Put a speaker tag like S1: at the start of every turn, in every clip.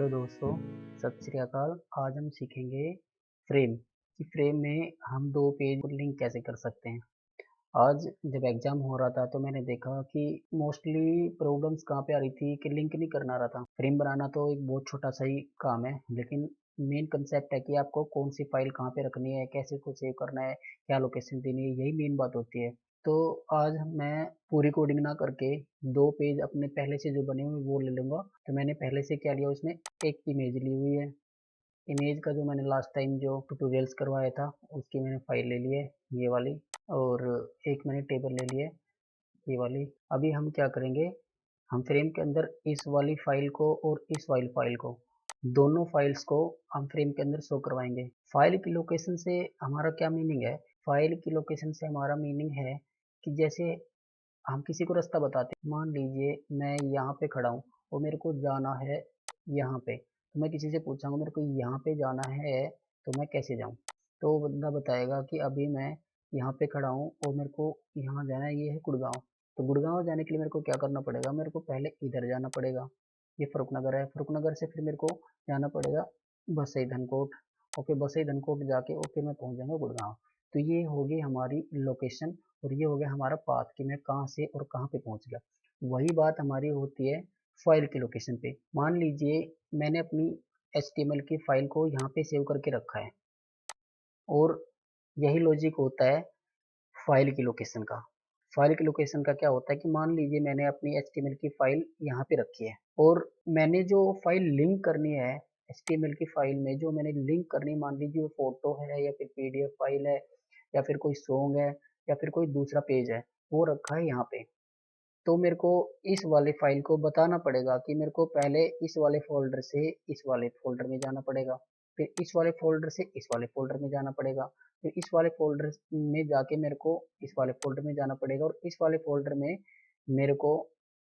S1: Hello दोस्तों, सत श्री अकाल। आज हम सीखेंगे फ्रेम कि फ्रेम में हम दो पेज को लिंक कैसे कर सकते हैं। आज जब एग्जाम हो रहा था तो मैंने देखा कि मोस्टली प्रॉब्लम्स कहाँ पे आ रही थी कि लिंक नहीं करना रहा था। फ्रेम बनाना तो एक बहुत छोटा सा ही काम है, लेकिन मेन कंसेप्ट है कि आपको कौन सी फाइल कहाँ पे रखनी है, कैसे उसको सेव करना है, क्या लोकेशन देनी है, यही मेन बात होती है। तो आज मैं पूरी कोडिंग ना करके दो पेज अपने पहले से जो बने हुए वो ले लूँगा। तो मैंने पहले से क्या लिया, उसमें एक इमेज ली हुई है। इमेज का जो मैंने लास्ट टाइम जो ट्यूटोरियल्स करवाया था उसकी मैंने फाइल ले ली है, ये वाली। और एक मैंने टेबल ले ली है, ये वाली। अभी हम क्या करेंगे, हम फ्रेम के अंदर इस वाली फाइल को और इस वाली फाइल को, दोनों फाइल्स को हम फ्रेम के अंदर शो करवाएंगे। फाइल की लोकेशन से हमारा क्या मीनिंग है? फाइल की लोकेशन से हमारा मीनिंग है कि जैसे हम किसी को रास्ता बताते हैं, मान लीजिए मैं यहाँ पे खड़ा हूँ और मेरे को जाना है यहाँ पे, तो मैं किसी से पूछांगा मेरे को यहाँ पे जाना है तो मैं कैसे जाऊँ। तो वो बंदा बताएगा कि अभी मैं यहाँ पे खड़ा हूँ और मेरे को यहाँ जाना है, ये है गुड़गांव। तो गुड़गांव जाने के लिए मेरे को क्या करना पड़ेगा, मेरे को पहले इधर जाना पड़ेगा, ये फरुखनगर है, फरुखनगर से फिर मेरे को जाना पड़ेगा बसई धनकोट। ओके, बसई धनकोट जाके और फिर मैं पहुँच जाऊँगा गुड़गांव। तो ये होगी हमारी लोकेशन और ये हो गया हमारा पाथ कि मैं कहाँ से और कहाँ पे पहुँच गया। वही बात हमारी होती है फाइल की लोकेशन पे। मान लीजिए मैंने अपनी HTML की फाइल को यहाँ पे सेव करके रखा है, और यही लॉजिक होता है फाइल की लोकेशन का। फाइल की लोकेशन का क्या होता है कि मान लीजिए मैंने अपनी HTML की फाइल यहाँ पे रखी है और मैंने जो फाइल लिंक करनी है, HTML की फाइल में जो मैंने लिंक करनी है, मान लीजिए वो फोटो है या फिर PDF फाइल है या फिर कोई सॉन्ग है या फिर कोई दूसरा पेज है, वो रखा है यहाँ पे। तो मेरे को इस वाले फाइल को बताना पड़ेगा कि मेरे को पहले इस वाले फोल्डर से इस वाले फोल्डर में जाना पड़ेगा, फिर इस वाले फोल्डर से इस वाले फोल्डर में जाना पड़ेगा, फिर इस वाले फोल्डर में जाके मेरे को इस वाले फोल्डर में जाना पड़ेगा, और इस वाले फोल्डर में मेरे को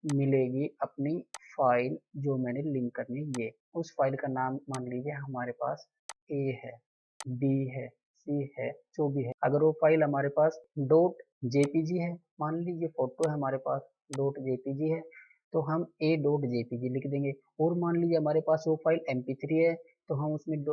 S1: मिलेगी अपनी फाइल जो मैंने लिंक करनी है। ये उस फाइल का नाम मान लीजिए हमारे पास A है, B है, C है, जो भी है। अगर वो फाइल हमारे पास डॉट जेपीजी है, मान लीजिए फोटो है हमारे पास डॉट जेपीजी है, तो हम a डॉट जेपीजी लिख देंगे। और मान लीजिए हमारे पास वो फाइल MP3 है, तो हम उसमें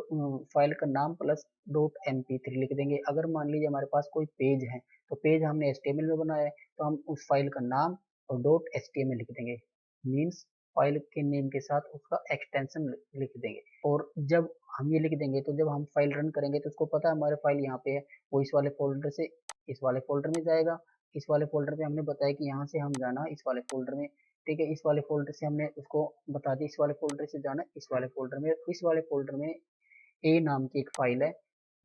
S1: फाइल का नाम प्लस डॉट MP3 लिख देंगे। अगर मान लीजिए हमारे पास कोई पेज है, तो पेज हमने HTML में बनाया है, तो हम उस फाइल का नाम और डॉट HTML लिख देंगे। मीन्स फाइल के नेम के साथ उसका एक्सटेंशन लिख देंगे। और जब हम ये लिख देंगे तो जब हम फाइल रन करेंगे तो उसको पता है हमारे फाइल यहाँ पे है, वो इस वाले फोल्डर से इस वाले फोल्डर में जाएगा। इस वाले फोल्डर पे हमने बताया कि यहाँ से हम जाना इस वाले फोल्डर में, ठीक है। इस वाले फोल्डर से हमने उसको बता दिया इस वाले फोल्डर से जाना इस वाले फोल्डर में। इस वाले फोल्डर में ए नाम की एक फाइल है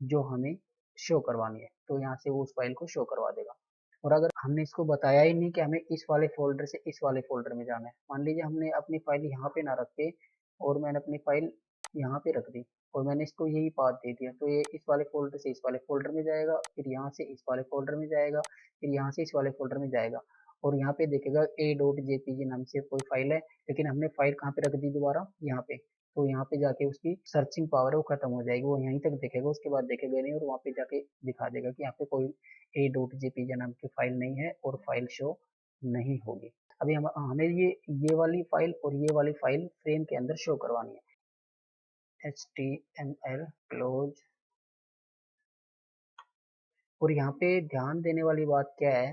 S1: जो हमें शो करवानी है, तो यहाँ से वो उस फाइल को शो करवा देगा। और अगर हमने इसको बताया ही नहीं कि हमें इस वाले फोल्डर से इस वाले फोल्डर में जाना है, मान लीजिए हमने अपनी फाइल यहाँ पे ना रख के और मैंने अपनी फाइल यहाँ पे रख दी और मैंने इसको यही पाथ दे दिया, तो ये इस वाले फोल्डर से इस वाले फोल्डर में जाएगा, फिर यहाँ से इस वाले फोल्डर में जाएगा, फिर यहाँ से इस वाले फोल्डर में जाएगा। और यहाँ पे देखेगा a.jpg नाम से कोई फाइल है, लेकिन हमने फाइल कहाँ पे रख दी, दोबारा यहाँ पे। तो यहाँ पे जाके उसकी सर्चिंग पावर है वो खत्म हो जाएगी, वो यहीं तक देखेगा, उसके बाद देखेगा नहीं, और वहाँ पे जाके दिखा देगा कि यहाँ पे कोई a.jpg नाम की फाइल नहीं है और फाइल शो नहीं होगी। अभी हमें ये वाली फाइल और ये वाली फाइल फ्रेम के अंदर शो करवानी है। HTML close. और यहाँ पे ध्यान देने वाली बात क्या है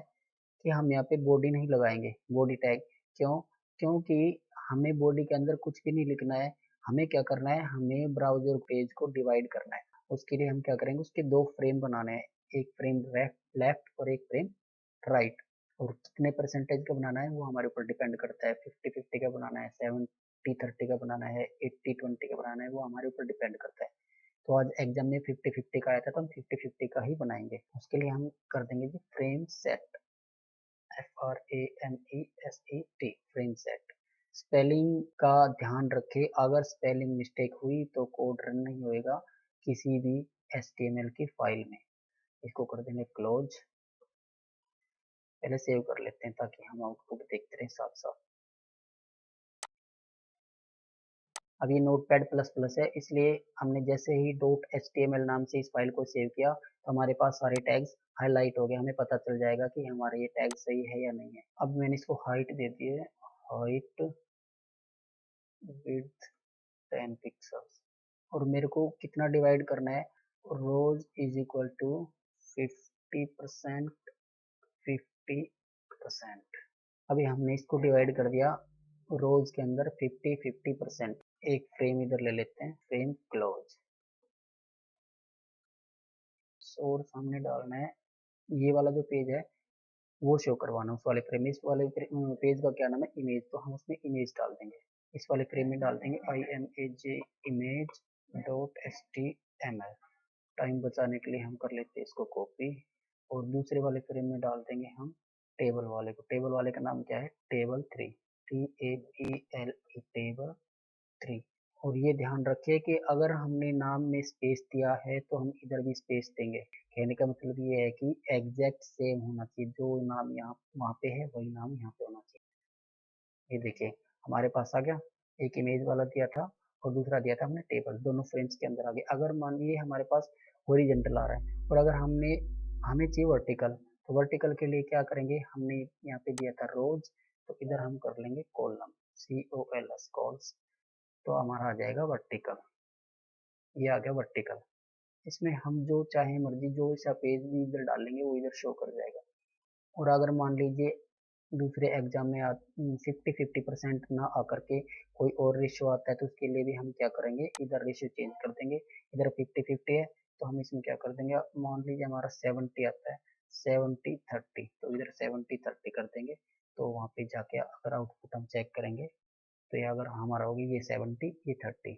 S1: कि हम यहाँ पे बॉडी नहीं लगाएंगे, बॉडी टैग। क्यों? क्योंकि हमें बॉडी के अंदर कुछ भी नहीं लिखना है। हमें क्या करना है, हमें ब्राउजर पेज को डिवाइड करना है। उसके लिए हम क्या करेंगे, उसके दो फ्रेम बनाने हैं, एक फ्रेम लेफ्ट और एक फ्रेम राइट। और कितने परसेंटेज का बनाना है वो हमारे ऊपर डिपेंड करता है, 50-50 का बनाना है, 70-30 का बनाना है, 80-20 का बनाना है, वो हमारे ऊपर डिपेंड करता है। तो आज एग्जाम में 50-50 का आया था, तो हम 50-50 का ही बनाएंगे। उसके लिए हम कर देंगे जी frame set, FRAMESET, frame set. Spelling का ध्यान रखें, अगर स्पेलिंग मिस्टेक हुई तो कोड रन नहीं होएगा किसी भी HTML की फाइल में। इसको कर देंगे क्लोज। पहले सेव कर लेते हैं ताकि हम आउटपुट देखते रहें साफ साफ। अब ये नोटपैड प्लस प्लस है, इसलिए हमने जैसे ही .html नाम से इस फाइल को सेव किया तो हमारे पास सारे टैग्स हाईलाइट हो गए, हमें पता चल जाएगा कि हमारा ये टैग सही है या नहीं है। अब मैंने इसको हाइट दे दी है, हाइट विड्थ 10 पिक्सल्स। और मेरे को कितना डिवाइड करना है, रोज इज इक्वल टू 50%, 50%। अभी हमने इसको डिवाइड कर दिया रोज के अंदर 50-50%। एक फ्रेम इधर ले लेते हैं, फ्रेम क्लोज, सोर्स हमने डालना है, ये वाला जो पेज है वो शो करवाना उस वाले फ्रेम में। इस वाले पेज का क्या नाम है, इमेज, तो हम उसमें इमेज डाल देंगे। इस वाले फ्रेम में डाल देंगे image image dot html। Time बचाने के लिए हम कर लेते हैं इसको कॉपी, और दूसरे वाले फ्रेम में डाल देंगे हम टेबल वाले को। टेबल वाले का नाम क्या है, टेबल 3, TABLE, टेबल 3। और ये ध्यान रखिए कि अगर हमने नाम में स्पेस दिया है तो हम इधर भी स्पेस देंगे। कहने का मतलब ये है कि एग्जैक्ट सेम होना चाहिए, जो नाम यहाँ वहाँ पे है वही नाम यहाँ पे होना चाहिए। ये देखिए हमारे पास आ गया, एक इमेज वाला दिया था और दूसरा दिया था हमने टेबल, दोनों फ्रेम्स के अंदर आ गए। अगर मान लीजिए हमारे पास हॉरिजॉन्टल आ रहा है और अगर हमें चाहिए वर्टिकल, तो वर्टिकल के लिए क्या करेंगे, हमने यहाँ पे दिया था रोज, तो इधर हम कर लेंगे कॉलम, COLS, कॉल्स, तो हमारा आ जाएगा वर्टिकल। ये आ गया वर्टिकल। इसमें हम जो चाहे मर्जी जो सा पेज भी इधर डालेंगे वो इधर शो कर जाएगा। और अगर मान लीजिए दूसरे एग्जाम में 50-50% ना आकर के कोई और रेशियो आता है, तो उसके लिए भी हम क्या करेंगे, इधर रेशियो चेंज कर देंगे। इधर 50-50 है तो हम इसमें क्या कर देंगे, मान लीजिए हमारा 70 आता है, 70-30, तो इधर 70-30 कर देंगे। तो वहाँ पे जाके अगर आउटपुट हम चेक करेंगे तो ये अगर हमारा होगी ये 70, ये 30,